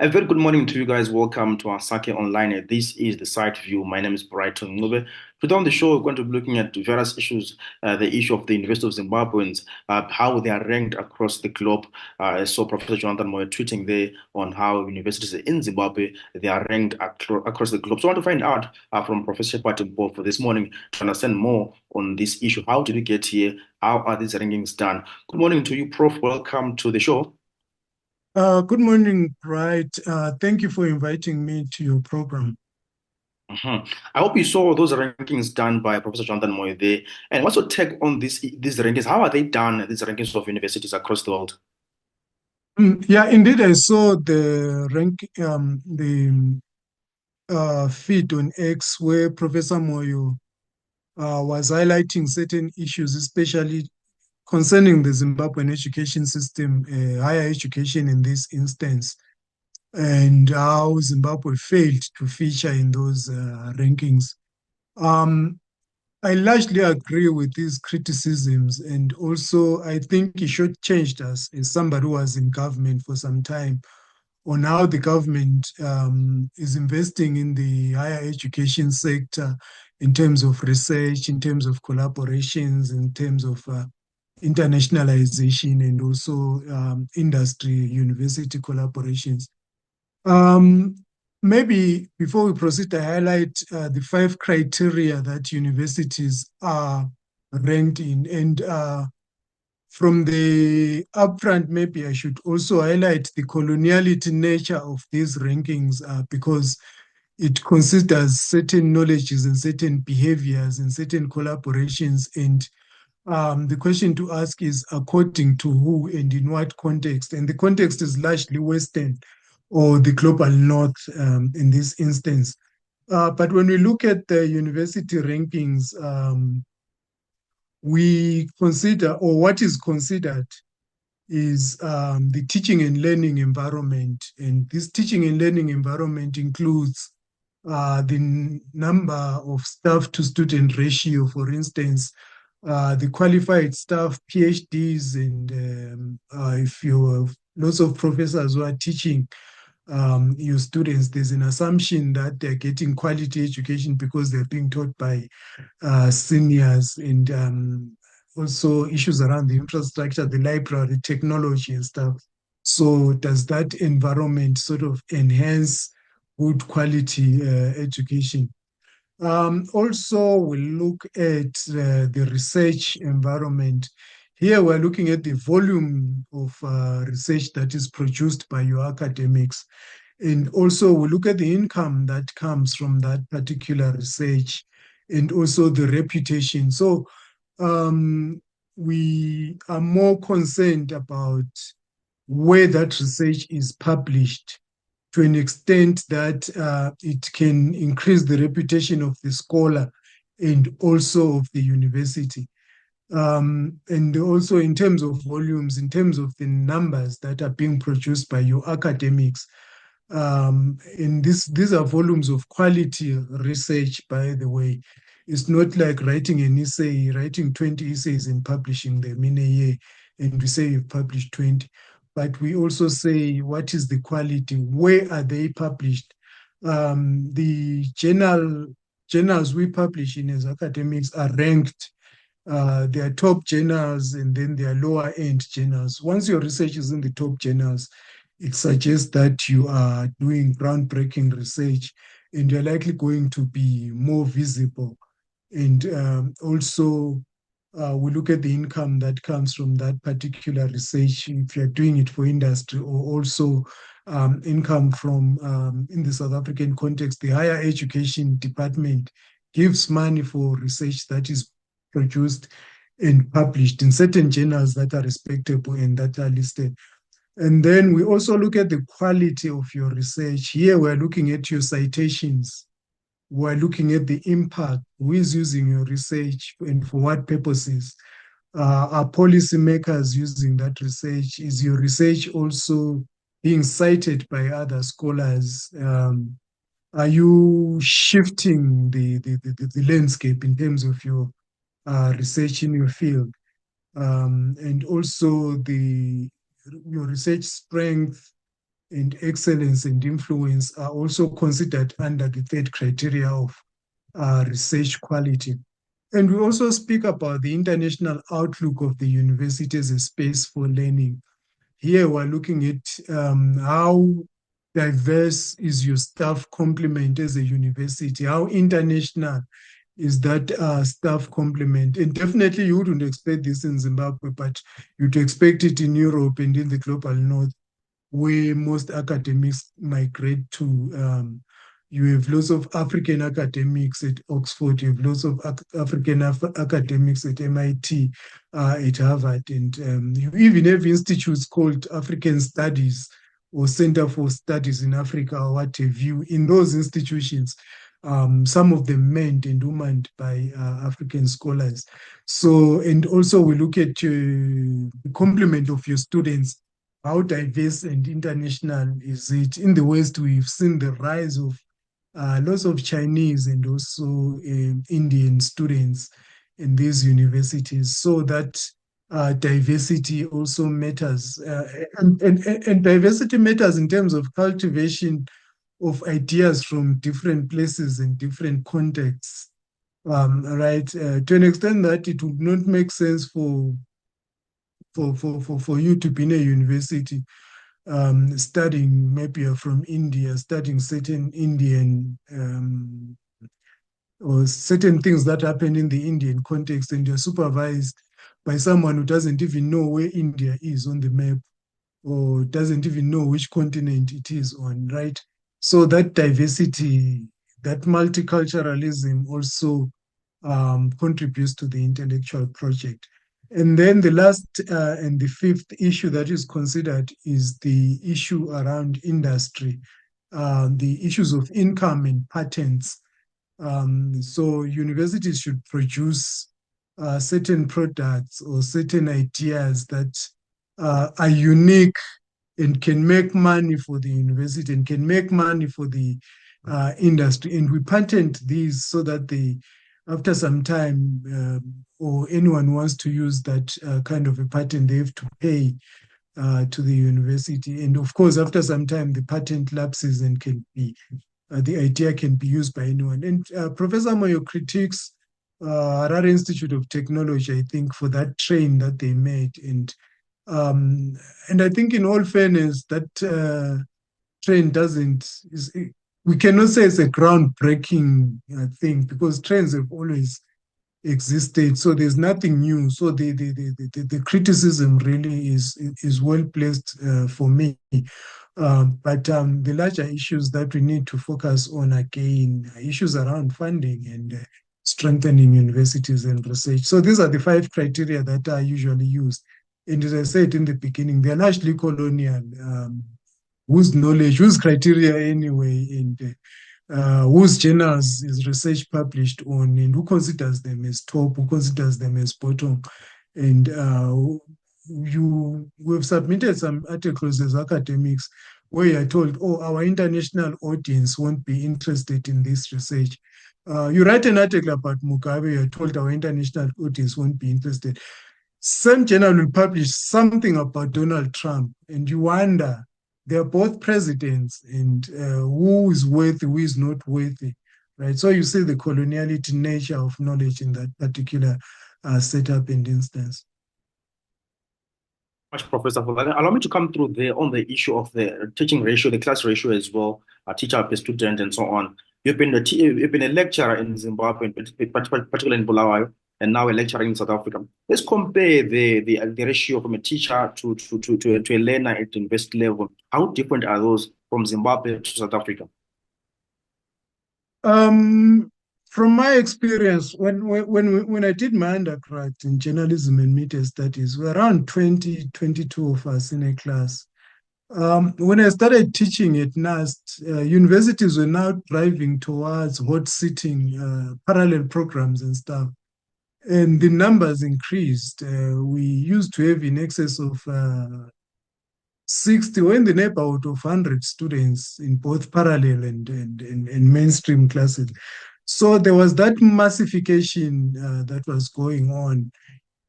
A very good morning to you guys. Welcome to our Sake Online. This is the site view. My name is Brighton Ncube. Today on the show, we're going to be looking at various issues. The issue of the University of Zimbabweans, how they are ranked across the globe. I saw Professor Jonathan Moyo tweeting there on how universities in Zimbabwe they are ranked across the globe. So I want to find out from Professor Mpofu this morning to understand more on this issue. How did we get here? How are these rankings done? Good morning to you, Prof. Welcome to the show. Good morning, Bright. Thank you for inviting me to your program. Mhm. I hope you saw those rankings done by Professor Jonathan Moy there. And what's your take on these rankings? How are they done, these rankings of universities across the world? Yeah, indeed, I saw the feed on X where Professor Moyo was highlighting certain issues, especially concerning the Zimbabwean education system, higher education in this instance, and how Zimbabwe failed to feature in those rankings. Um, I largely agree with these criticisms, and also I think it should change us as somebody who was in government for some time on how the government is investing in the higher education sector in terms of research, in terms of collaborations, in terms of internationalization, and also industry university collaborations. Um, Maybe before we proceed, I highlight the five criteria that universities are ranked in. And from the upfront, maybe I should also highlight the coloniality nature of these rankings because it considers certain knowledges and certain behaviors and certain collaborations. And the question to ask is according to who and in what context? And the context is largely Western or the global north in this instance. But when we look at the university rankings, we consider, or what is considered, is the teaching and learning environment. And this teaching and learning environment includes the number of staff to student ratio, for instance, the qualified staff, PhDs, and if you have lots of professors who are teaching your students, there's an assumption that they're getting quality education because they're being taught by seniors, and also issues around the infrastructure, the library, technology, and stuff. So, does that environment sort of enhance good quality education? Also, we look at the research environment. Here, we're looking at the volume of research that is produced by your academics. And also, we look at the income that comes from that particular research and also the reputation. So, um, we are more concerned about where that research is published to an extent that it can increase the reputation of the scholar and also of the university. And also in terms of volumes, in terms of the numbers that are being produced by your academics. And these are volumes of quality research, by the way. It's not like writing an essay, writing 20 essays and publishing them in a year, and we say you've published 20. But we also say, what is the quality? Where are they published? The journals we publish in as academics are ranked. There are top journals and then there are lower end journals. Once your research is in the top journals, it suggests that you are doing groundbreaking research and you're likely going to be more visible. And also, we look at the income that comes from that particular research, if you're doing it for industry, or also income from, in the South African context, the higher education department gives money for research that is produced and published in certain journals that are respectable and that are listed. And then we also look at the quality of your research. Here we're looking at your citations. We're looking at the impact, who is using your research and for what purposes. Are policymakers using that research? Is your research also being cited by other scholars? Are you shifting the landscape in terms of your research in your field? And also your research strength, and excellence and influence are also considered under the third criteria of research quality. And we also speak about the international outlook of the university as a space for learning. Here we're looking at how diverse is your staff complement as a university, how international is that staff complement. And definitely you wouldn't expect this in Zimbabwe, but you'd expect it in Europe and in the global north, where most academics migrate to. You have lots of African academics at Oxford, you have lots of African academics at MIT, at Harvard, and you even have institutes called African Studies or Center for Studies in Africa or what have you. In those institutions, some of them manned and womaned by African scholars. So, and also we look at the complement of your students. How diverse and international is it? In the West, we've seen the rise of lots of Chinese and also Indian students in these universities, so that diversity also matters. And diversity matters in terms of cultivation of ideas from different places and different contexts, right? To an extent that it would not make sense for you to be in a university studying, maybe you're from India, studying certain Indian or certain things that happen in the Indian context, and you're supervised by someone who doesn't even know where India is on the map or doesn't even know which continent it is on, right? So that diversity, that multiculturalism also contributes to the intellectual project. And then the last and the fifth issue that is considered is the issue around industry, the issues of income and patents. So universities should produce certain products or certain ideas that are unique and can make money for the university and can make money for the industry. And we patent these so that they, after some time, or anyone wants to use that kind of a patent, they have to pay to the university. And of course, after some time, the patent lapses and can be, the idea can be used by anyone. And Professor Moyo critiques Harare Institute of Technology, I think, for that train that they made. And I think, in all fairness, that train doesn't. We cannot say it's a groundbreaking thing, because trains have always existed, so there's nothing new. So the criticism really is well placed for me. But the larger issues that we need to focus on again are issues around funding and strengthening universities and research. So these are the 5 criteria that are usually used. And as I said in the beginning, they're largely colonial. Whose knowledge, whose criteria anyway, and whose journals is research published on, and who considers them as top, who considers them as bottom. And we've submitted some articles as academics where you're told, oh, our international audience won't be interested in this research. You write an article about Mugabe, you're told our international audience won't be interested. Some journal will publish something about Donald Trump, and you wonder, they're both presidents, and who is worthy, who is not worthy, right? So you see the coloniality nature of knowledge in that particular setup and instance. Much, Professor, for that. Allow me to come through there on the issue of the teaching ratio, the class ratio as well, teacher per student, and so on. You've been a lecturer in Zimbabwe, particularly in Bulawayo, and now a lecturer in South Africa. Let's compare the ratio from a teacher to a learner at university level. How different are those from Zimbabwe to South Africa? From my experience, when I did my undergrad in journalism and media studies, we were around 22 of us in a class. When I started teaching at NUST, universities were now driving towards hot sitting, parallel programs and stuff. And the numbers increased. We used to have in excess of 60 or in the neighborhood of 100 students in both parallel and mainstream classes. So there was that massification that was going on.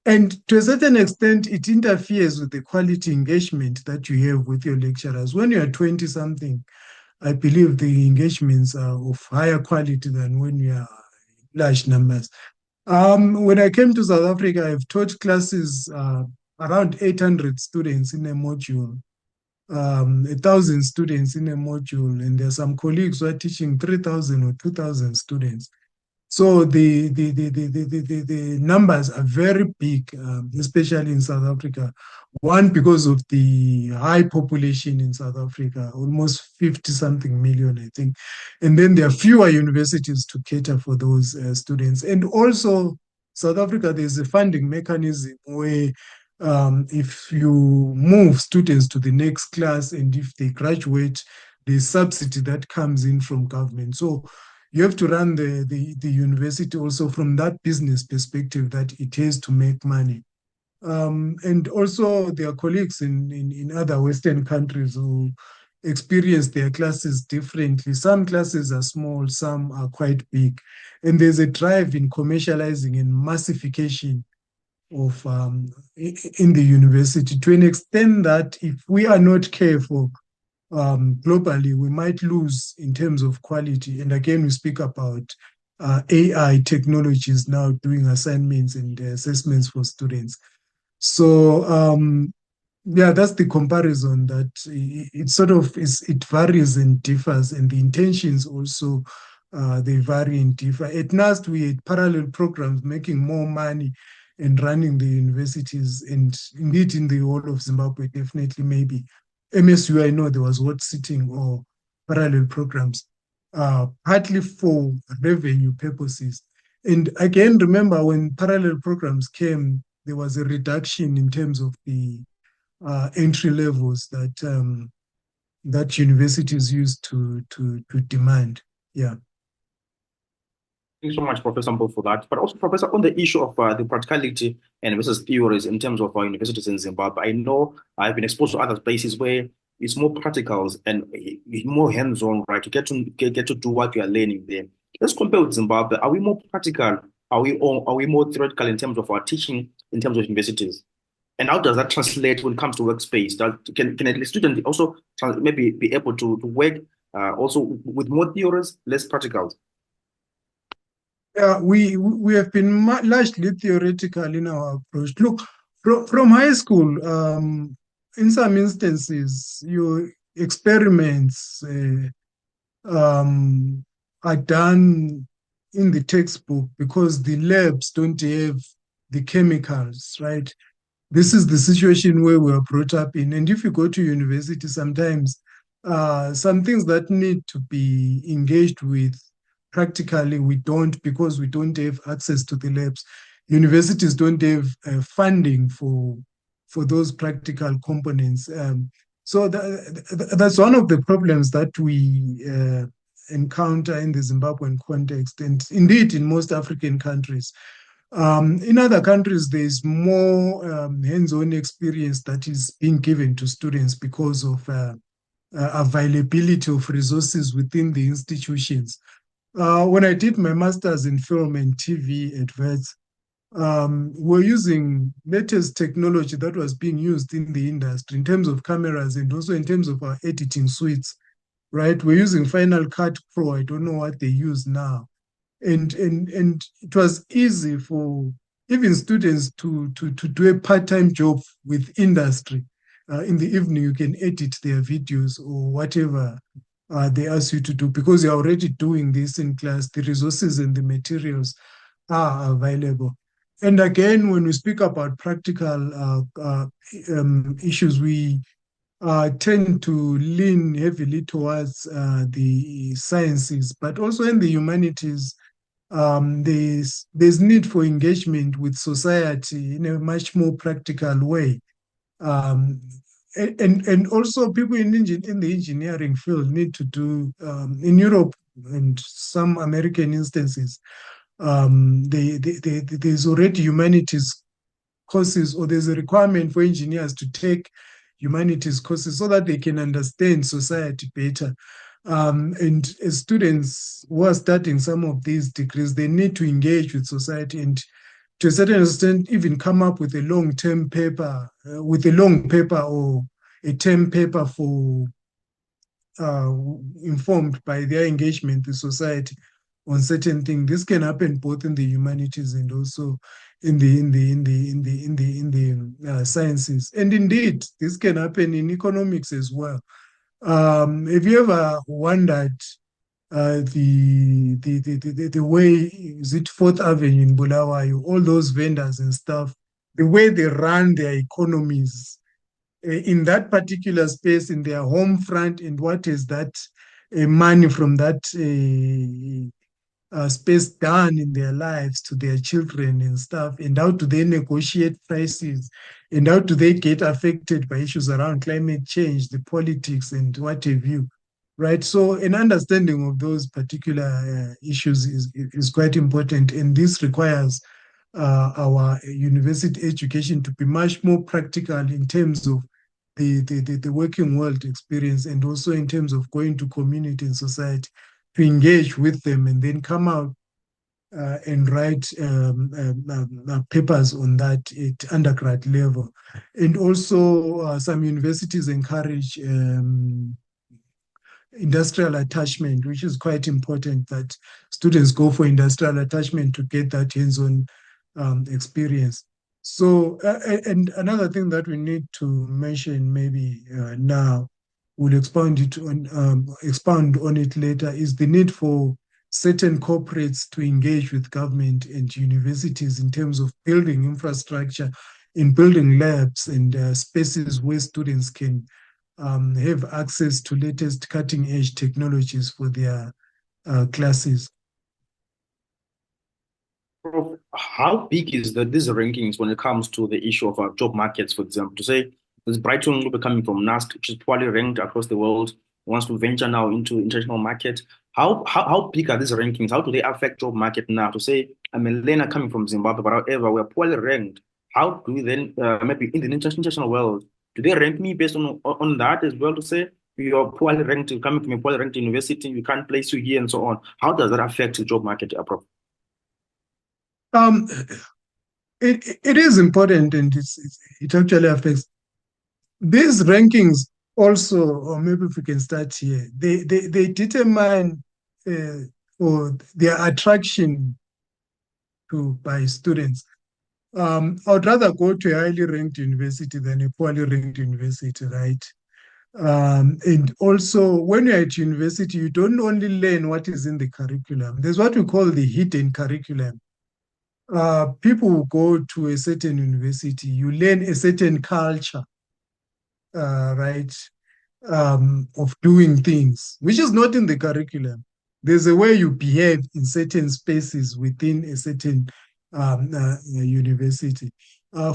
And to a certain extent, it interferes with the quality engagement that you have with your lecturers. When you are 20 something, I believe the engagements are of higher quality than when you are large numbers. When I came to South Africa, I've taught classes around 800 students in a module, 1,000 students in a module, and there are some colleagues who are teaching 3,000 or 2,000 students. So the numbers are very big, especially in South Africa. One, because of the high population in South Africa, almost 50 something million, I think. And then there are fewer universities to cater for those students. And also, South Africa, there's a funding mechanism where if you move students to the next class and if they graduate, there's subsidy that comes in from government. So you have to run the university also from that business perspective that it has to make money. And also there are colleagues in other Western countries who experience their classes differently. Some classes are small, some are quite big. And there's a drive in commercializing and massification of in the university to an extent that if we are not careful, globally, we might lose in terms of quality. And again, we speak about AI technologies now doing assignments and assessments for students. So, yeah, that's the comparison that it sort of is, it varies and differs, and the intentions also they vary and differ. At NAST, we had parallel programs making more money and running the universities, and indeed in the whole of Zimbabwe, definitely maybe MSU, I know there was what sitting or parallel programs, partly for revenue purposes. And again, remember when parallel programs came, there was a reduction in terms of the entry levels that that universities used to demand. Yeah. Thank you so much, Professor Mpofu, for that. But also, Professor, on the issue of the practicality and versus theories in terms of our universities in Zimbabwe, I know I've been exposed to other places where it's more practicals and more hands-on, right? To get to do what you are learning there. Let's compare with Zimbabwe. Are we more practical? Are we more theoretical in terms of our teaching in terms of universities? And how does that translate when it comes to workspace? Can a student also maybe be able to work also with more theories, less practicals? We have been largely theoretical in our approach. Look, from high school, in some instances, your experiments are done in the textbook because the labs don't have the chemicals, right? This is the situation where we are brought up in. And if you go to university, sometimes some things that need to be engaged with practically, we don't because we don't have access to the labs. Universities don't have funding for those practical components. So that's one of the problems that we encounter in the Zimbabwean context, and indeed in most African countries. In other countries, there's more hands-on experience that is being given to students because of availability of resources within the institutions. When I did my master's in film and TV at Wits, we're using latest technology that was being used in the industry in terms of cameras and also in terms of our editing suites, right? We're using Final Cut Pro. I don't know what they use now. And it was easy for even students to do a part-time job with industry. In the evening, you can edit their videos or whatever they ask you to do because you're already doing this in class. The resources and the materials are available. And again, when we speak about practical issues, we tend to lean heavily towards the sciences, but also in the humanities, there's need for engagement with society in a much more practical way. Um, and also people in the engineering field need to do in Europe and some American instances. There's already humanities courses, or there's a requirement for engineers to take humanities courses so that they can understand society better. And as students who are studying some of these degrees, they need to engage with society and to a certain extent, even come up with a long-term paper, with a long paper or a term paper for uh, informed by their engagement with society on certain things. This can happen both in the humanities and also in the sciences. And indeed, this can happen in economics as well. Have you ever wondered the way is it Fourth Avenue in Bulawayo, all those vendors and stuff, the way they run their economies in that particular space in their home front, and what is that money from that space done in their lives to their children and stuff, and how do they negotiate prices, and how do they get affected by issues around climate change, the politics, and what have you, right? So an understanding of those particular issues is quite important, and this requires our university education to be much more practical in terms of the working world experience, and also in terms of going to community and society to engage with them and then come out and write papers on that at undergrad level. And also some universities encourage industrial attachment, which is quite important that students go for industrial attachment to get that hands-on experience. So, and another thing that we need to mention maybe now, we'll expound on it later, is the need for certain corporates to engage with government and universities in terms of building infrastructure, in building labs and spaces where students can have access to latest cutting edge technologies for their classes. Prof, how big is these rankings when it comes to the issue of our job markets, for example? To say, this Brighton will be coming from NASC, which is poorly ranked across the world, wants to venture now into international market. How big are these rankings? How do they affect job market now? To say, I'm a learner coming from Zimbabwe, but however, we're poorly ranked. How do we then, maybe in the international world, do they rank me based on that as well? To say, you're poorly ranked, you're coming from a poorly ranked university, we can't place you here and so on. How does that affect the job market, Prof? Um, it is important, and it actually affects these rankings also, or maybe if we can start here, they determine or their attraction to by students. I would rather go to a highly ranked university than a poorly ranked university, right? And also, when you're at university, you don't only learn what is in the curriculum. There's what we call the hidden curriculum. People who go to a certain university, you learn a certain culture, right, of doing things, which is not in the curriculum. There's a way you behave in certain spaces within a certain university.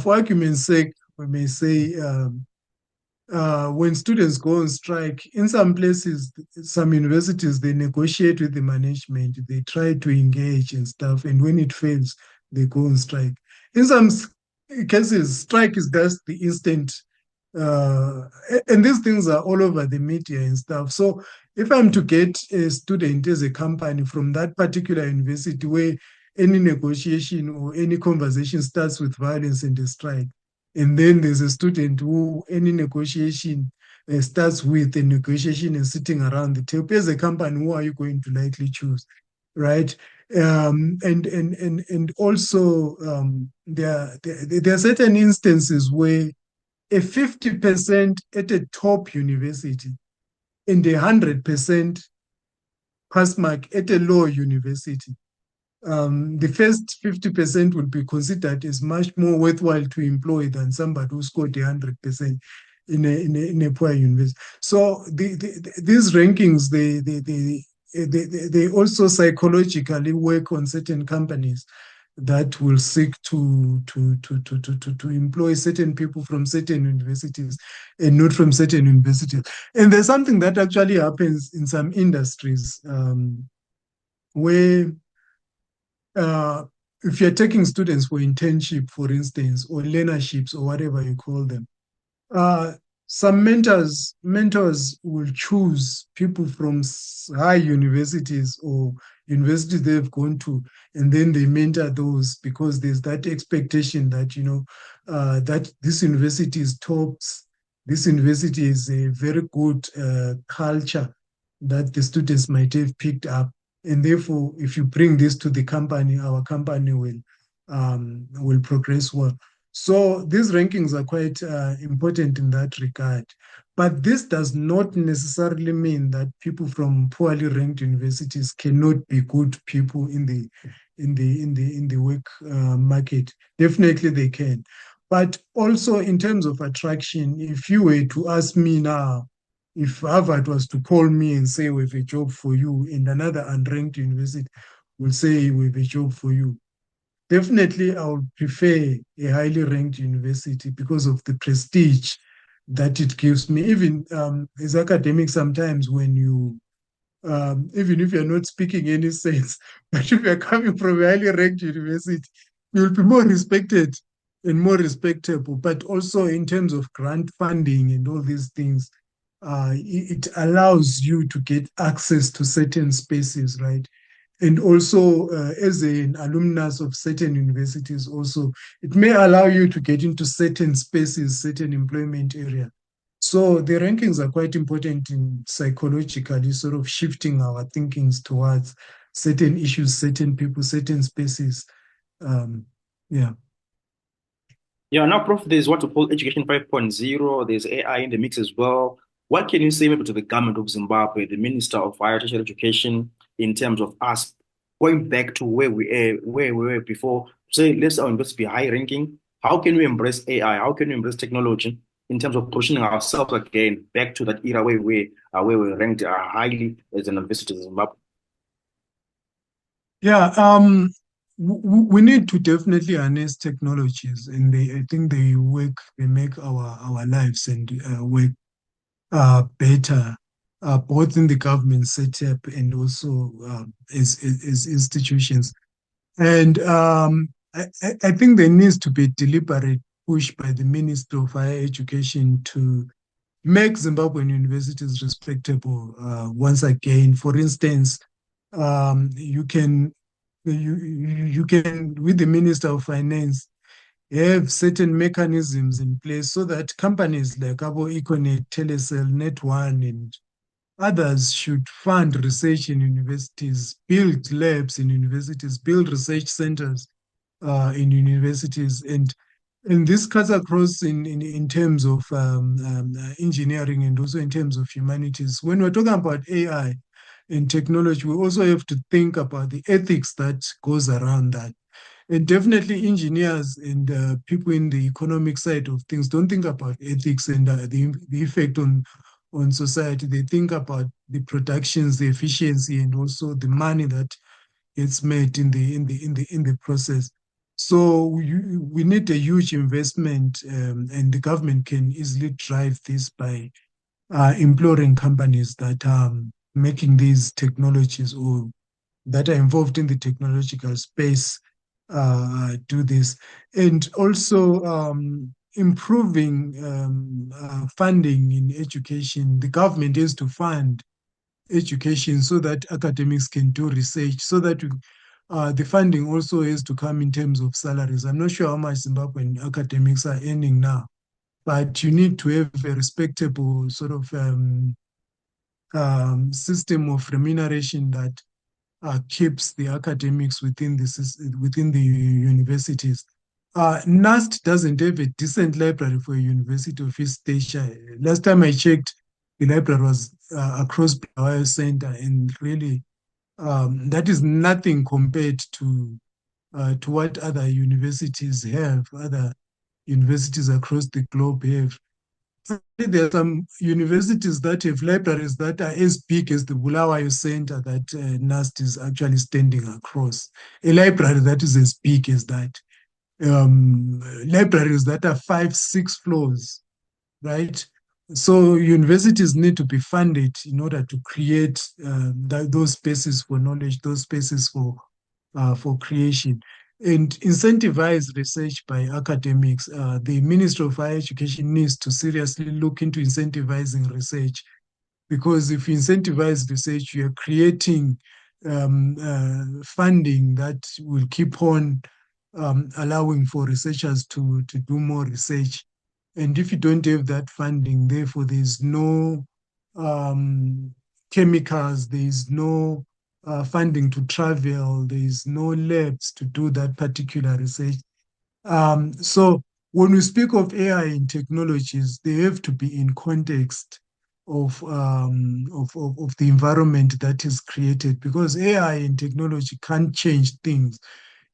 For argument's sake, we may say when students go on strike, in some places, some universities, they negotiate with the management, they try to engage and stuff, and when it fails, they go on strike. In some cases, strike is just the instant, and these things are all over the media and stuff. So if I'm to get a student as a company from that particular university where any negotiation or any conversation starts with violence and a strike, and then there's a student who any negotiation starts with a negotiation and sitting around the table, as a company, who are you going to likely choose, right? And also there are certain instances where a 50% at a top university and 100% pass mark at a low university, the first 50% would be considered as much more worthwhile to employ than somebody who scored 100% in a poor university. So these rankings, they also psychologically work on certain companies that will seek to employ certain people from certain universities and not from certain universities. And there's something that actually happens in some industries where if you're taking students for internship, for instance, or learnerships or whatever you call them, some mentors will choose people from high universities or universities they've gone to, and then they mentor those because there's that expectation that, that this university is tops, this university is a very good culture that the students might have picked up. And therefore, if you bring this to the company, our company will progress well. So these rankings are quite important in that regard. But this does not necessarily mean that people from poorly ranked universities cannot be good people in the work market. Definitely they can. But also in terms of attraction, if you were to ask me now, if Harvard was to call me and say we have a job for you, and another unranked university will say we have a job for you, definitely I would prefer a highly ranked university because of the prestige that it gives me. Even as academics, sometimes when you, even if you're not speaking any sense, but if you're coming from a highly ranked university, you'll be more respected and more respectable. But also in terms of grant funding and all these things, it allows you to get access to certain spaces, right? And also, as an alumnus of certain universities, also, it may allow you to get into certain spaces, certain employment area. So the rankings are quite important in psychologically sort of shifting our thinkings towards certain issues, certain people, certain spaces. Um, yeah. Yeah, now, Prof, there's what we call Education 5.0. There's AI in the mix as well. What can you say maybe to the government of Zimbabwe, the Minister of Higher Tertiary Education, in terms of us going back to where we were before? Say, let's our university be high ranking. How can we embrace AI? How can we embrace technology in terms of positioning ourselves again back to that era where we ranked highly as an university in Zimbabwe? Yeah, we need to definitely harness technologies, and I think they make our lives and work better, both in the government setup and also as institutions. And I think there needs to be a deliberate push by the Minister of Higher Education to make Zimbabwean universities respectable once again. For instance, you can with the Minister of Finance have certain mechanisms in place so that companies like Abo Econet, Telecel, Net1, and others should fund research in universities, build labs in universities, build research centers in universities, and this cuts across in terms of engineering and also in terms of humanities. When we're talking about AI and technology, we also have to think about the ethics that goes around that. And definitely engineers and people in the economic side of things don't think about ethics and the effect on society. They think about the productions, the efficiency, and also the money that gets made in the process. So we need a huge investment, and the government can easily drive this by imploring companies that are making these technologies or that are involved in the technological space do this. And also improving funding in education. The government has to fund education so that academics can do research, so that the funding also has to come in terms of salaries. I'm not sure how much Zimbabwean academics are earning now, but you need to have a respectable sort of system of remuneration that keeps the academics within the universities. NAST doesn't have a decent library for a university of its stature. Last time I checked, the library was across Blair Center, and really, that is nothing compared to what other universities have, other universities across the globe have. There are some universities that have libraries that are as big as the Bulawayo Center that NAST is actually standing across. A library that is as big as that. Libraries that are 5, 6 floors, right? So universities need to be funded in order to create those spaces for knowledge, those spaces for creation, and incentivize research by academics. The Ministry of Higher Education needs to seriously look into incentivizing research, because if you incentivize research, you are creating funding that will keep on allowing for researchers to do more research. And if you don't have that funding, therefore, there's no um, chemicals, there's no funding to travel, there's no labs to do that particular research. So when we speak of AI and technologies, they have to be in context of the environment that is created, because AI and technology can't change things.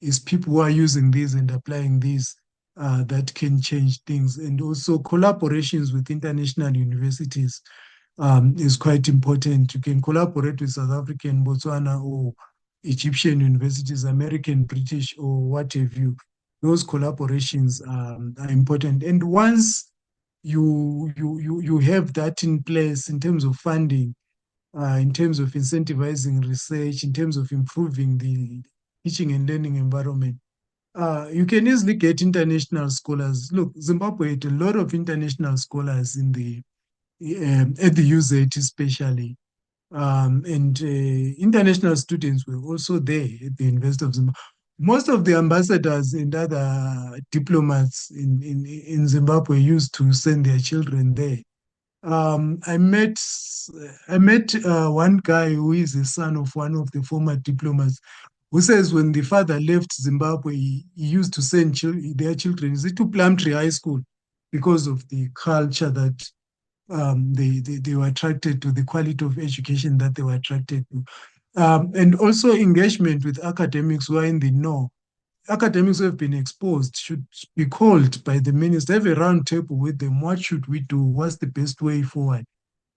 It's people who are using these and applying these that can change things. And also collaborations with international universities is quite important. You can collaborate with South African, Botswana, or Egyptian universities, American, British, or what have you. Those collaborations are important. And once you have that in place in terms of funding, in terms of incentivizing research, in terms of improving the teaching and learning environment, you can easily get international scholars. Look, Zimbabwe had a lot of international scholars in the at the UZ especially. And international students were also there at the University of Zimbabwe. Most of the ambassadors and other diplomats in Zimbabwe used to send their children there. I met one guy who is the son of one of the former diplomats, who says when the father left Zimbabwe, he used to send their children, is it to Plumtree High School, because of the culture that they were attracted to, the quality of education that they were attracted to. And also engagement with academics who are in the know. Academics who have been exposed should be called by the minister, have a round table with them. What should we do? What's the best way forward?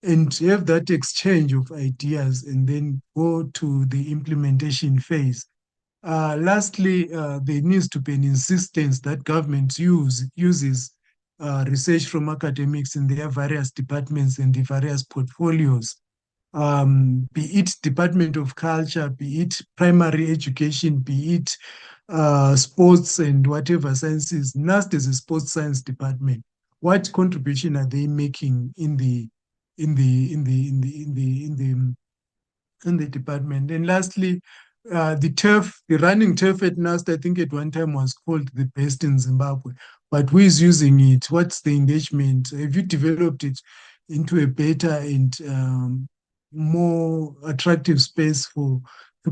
And have that exchange of ideas and then go to the implementation phase. Lastly, there needs to be an insistence that government uses research from academics in their various departments and the various portfolios, be it Department of Culture, be it primary education, be it sports and whatever sciences. NAST is a sports science department. What contribution are they making in the department? And lastly, the turf, the running turf at NAST, I think at one time was called the best in Zimbabwe. But who is using it? What's the engagement? Have you developed it into a better and more attractive space to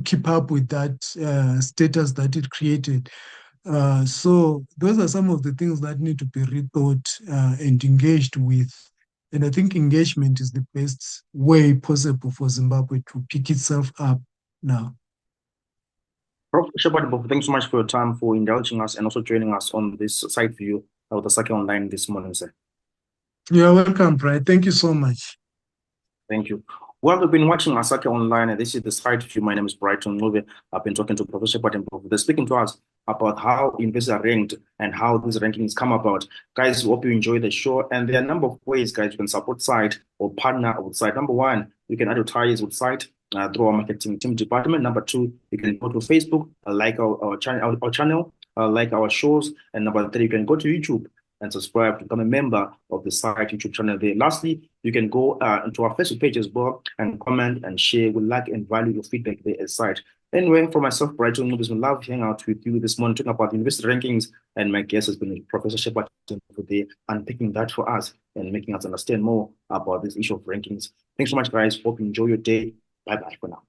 keep up with that status that it created? So those are some of the things that need to be rethought and engaged with. And I think engagement is the best way possible for Zimbabwe to pick itself up now. Prof. Shepard, thanks so much for your time, for indulging us and also joining us on this site view of the Sake Online this morning, sir. You're welcome, Brian. Thank you so much. Thank you. Well, we've been watching Asake Online, and this is the site view. My name is Brighton Ncube. I've been talking to Professor Shepard. They're speaking to us about how universities are ranked and how these rankings come about. Guys, hope you enjoy the show. And there are a number of ways, guys, you can support Cite or partner with Cite. Number one, you can advertise with Cite through our marketing team department. Number two, you can go to Facebook, like our channel, like our shows. And number three, you can go to YouTube and subscribe to become a member of the Cite YouTube channel there. Lastly, you can go into our Facebook page as well and comment and share. We like and value your feedback there at Cite. Anyway, for myself, Brighton, it's been love hanging out with you this morning, talking about university rankings, and my guest has been Professor Shepard today, unpicking that for us and making us understand more about this issue of rankings. Thanks so much, guys. Hope you enjoy your day. Bye-bye for now.